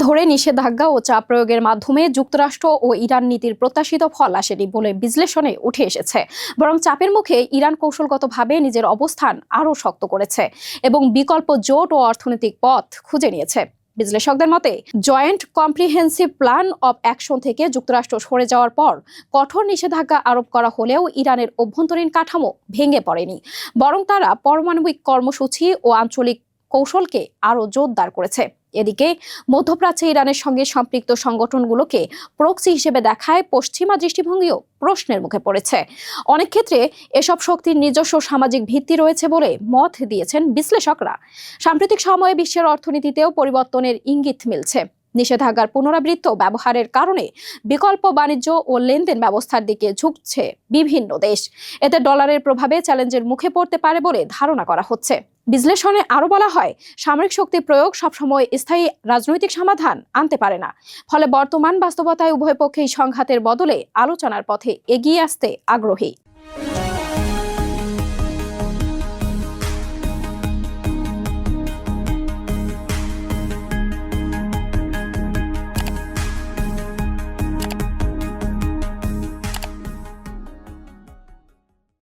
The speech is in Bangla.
ধরে নিষেধাজ্ঞা ও চাপ প্রয়োগের মাধ্যমে যুক্তরাষ্ট্র ও ইরান নীতির প্রত্যাশিত ফল আসেনি বলে বিশ্লেষণে উঠে এসেছে। বরং চাপের মুখে ইরান কৌশলগতভাবে নিজের অবস্থান আরও শক্ত করেছে এবং বিকল্প জোট ও অর্থনৈতিক পথ খুঁজে নিয়েছে। বিশ্লেষকদের মতে joint comprehensive plan of action থেকে যুক্তরাষ্ট্র সরে যাওয়ার পর কঠোর নিষেধাজ্ঞা আরোপ করা হলেও ইরানের অভ্যন্তরীণ কাঠামো ভেঙে পড়েনি, বরং তারা পারমাণবিক কর্মসূচি ও আঞ্চলিক কৌশলকে আরও জোরদার করেছে। এদিকে মধ্যপ্রাচ্যে ইরানের সঙ্গে সম্পৃক্ত সংগঠনগুলোকে প্রক্সি হিসেবে দেখায় পশ্চিমা দৃষ্টিভঙ্গিও প্রশ্নের মুখে পড়েছে। অনেক ক্ষেত্রে এসব শক্তির নিজস্ব সামাজিক ভিত্তি রয়েছে বলে মত দিয়েছেন বিশ্লেষকরা। সাম্প্রতিক সময়ে বিশ্বের অর্থনীতিতেও পরিবর্তনের ইঙ্গিত মিলছে। নিষেধাজ্ঞার পুনরাবৃত্ত ব্যবহারের কারণে বিকল্প বাণিজ্য ও লেনদেন ব্যবস্থার দিকে ঝুঁকছে বিভিন্ন দেশ। এতে ডলারের প্রভাবে চ্যালেঞ্জের মুখে পড়তে পারে বলে ধারণা করা হচ্ছে। বিশ্লেষণে আরও বলা হয়, সামরিক শক্তি প্রয়োগ সবসময় স্থায়ী রাজনৈতিক সমাধান আনতে পারে না। ফলে বর্তমান বাস্তবতায় উভয় পক্ষেই সংঘাতের বদলে আলোচনার পথে এগিয়ে আসতে আগ্রহী।